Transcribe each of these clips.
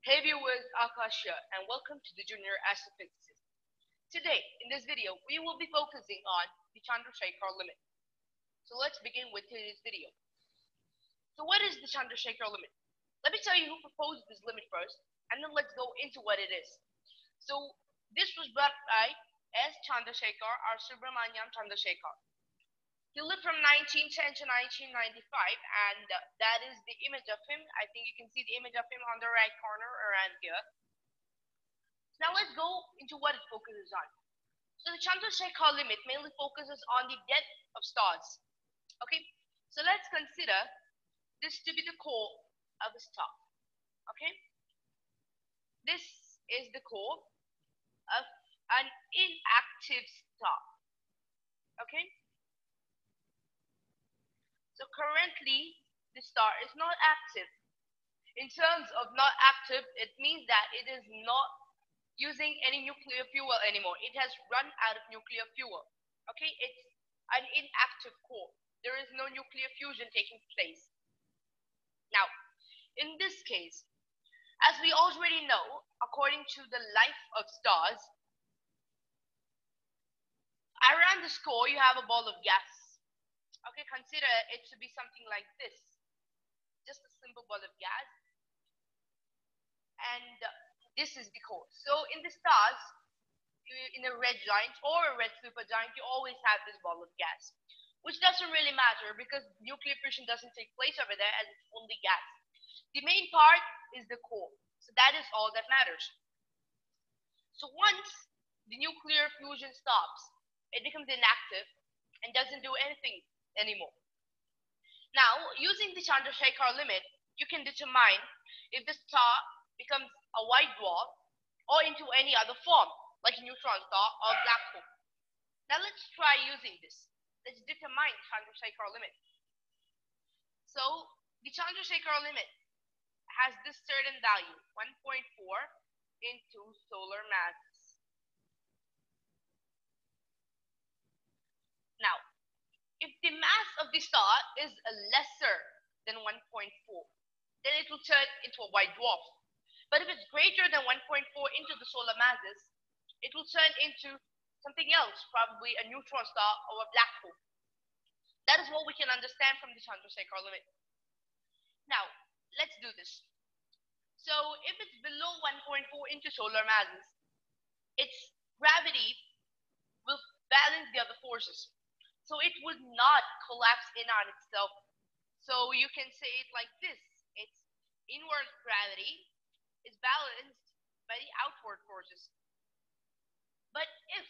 Hey viewers, Akash here, and welcome to the Junior Astrophysicist. Today, in this video, we will be focusing on the Chandrasekhar limit. So let's begin with today's video. So what is the Chandrasekhar limit? Let me tell you who proposed this limit first, and then let's go into what it is. So this was brought by S. Chandrasekhar or Subramaniam Chandrasekhar. He lived from 1910 to 1995, and that is the image of him. I think you can see the image of him on the right corner around here. Now let's go into what it focuses on. So the Chandrasekhar limit mainly focuses on the death of stars. Okay, so let's consider this to be the core of a star. Okay, this is the core of an inactive star. Okay, so currently the star is not active. In terms of not active, it means that it is not using any nuclear fuel anymore. It has run out of nuclear fuel. Okay, it's an inactive core. There is no nuclear fusion taking place. Now, in this case, as we already know, according to the life of stars, around this core you have a ball of gas. Okay, consider it to be something like this. Just a simple ball of gas. And this is the core. So in the stars, in a red giant or a red supergiant, you always have this ball of gas, which doesn't really matter because nuclear fusion doesn't take place over there as it's only gas. The main part is the core, so that is all that matters. So once the nuclear fusion stops, it becomes inactive and doesn't do anything anymore. Now, using the Chandrasekhar limit, you can determine if the star becomes a white dwarf or into any other form, like a neutron star or a black hole. Now let's try using this. Let's determine the Chandrasekhar limit. So the Chandrasekhar limit has this certain value, 1.4 into solar masses. Now, if the mass of the star is lesser than 1.4, then it will turn into a white dwarf. But if it's greater than 1.4 into the solar masses, it will turn into something else, probably a neutron star or a black hole. That is what we can understand from the Chandrasekhar limit. Now, let's do this. So if it's below 1.4 into solar masses, its gravity will balance the other forces. So it would not collapse in on itself. So you can say it like this. Its inward gravity is balanced by the outward forces. But if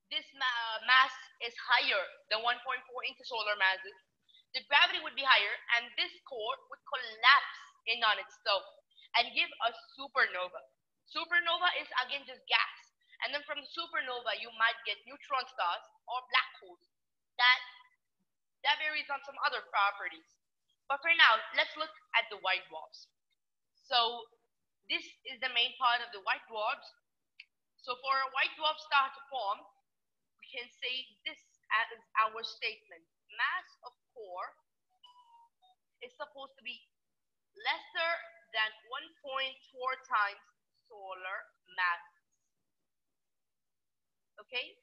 this mass is higher than 1.4 into solar masses, the gravity would be higher and this core would collapse in on itself and give a supernova. Supernova is again just gas. And then from the supernova, you might get neutron stars or black holes. That varies on some other properties. But for now, let's look at the white dwarfs. So this is the main part of the white dwarfs. So for a white dwarf star to form, we can say this as our statement. Mass of core is supposed to be lesser than 1.4 times solar mass. Okay?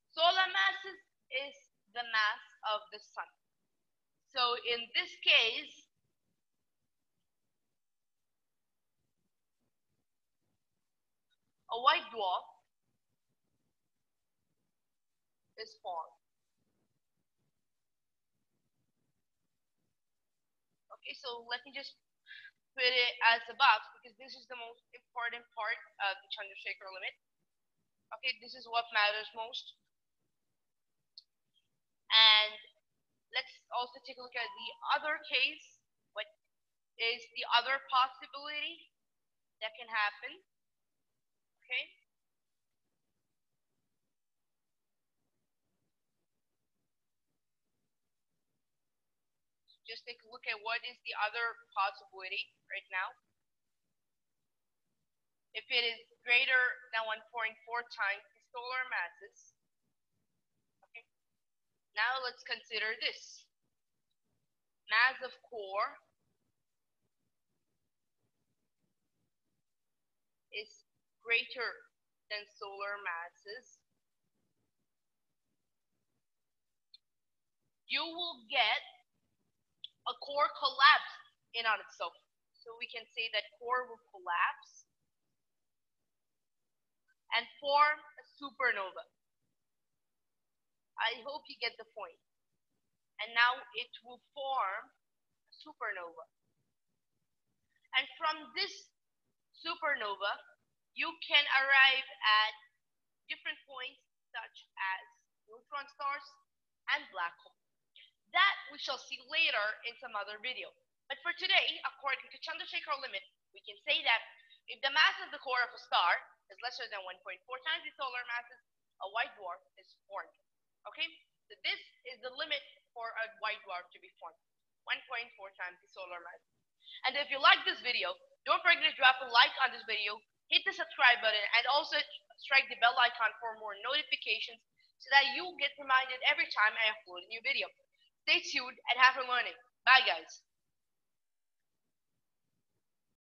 Solar masses is the mass of the sun. So in this case, a white dwarf is formed. Okay, so let me just put it as a box because this is the most important part of the Chandrasekhar limit. Okay, this is what matters most. And let's also take a look at the other case. What is the other possibility that can happen? Okay. Just take a look at what is the other possibility right now. If it is greater than 1.4 times the solar masses. Okay. Now let's consider this. Mass of core is greater than solar masses, you will get a core collapse in on itself. So we can say that core will collapse and form a supernova. I hope you get the point. And now it will form a supernova. And from this supernova, you can arrive at different points such as neutron stars and black holes. That we shall see later in some other video. But for today, according to Chandrasekhar limit, we can say that if the mass of the core of a star is lesser than 1.4 times the solar masses, a white dwarf is formed. Okay? So this is the limit for a white dwarf to be formed. 1.4 times the solar mass. And if you like this video, don't forget to drop a like on this video, hit the subscribe button, and also strike the bell icon for more notifications so that you'll get reminded every time I upload a new video. Stay tuned and have fun learning. Bye, guys.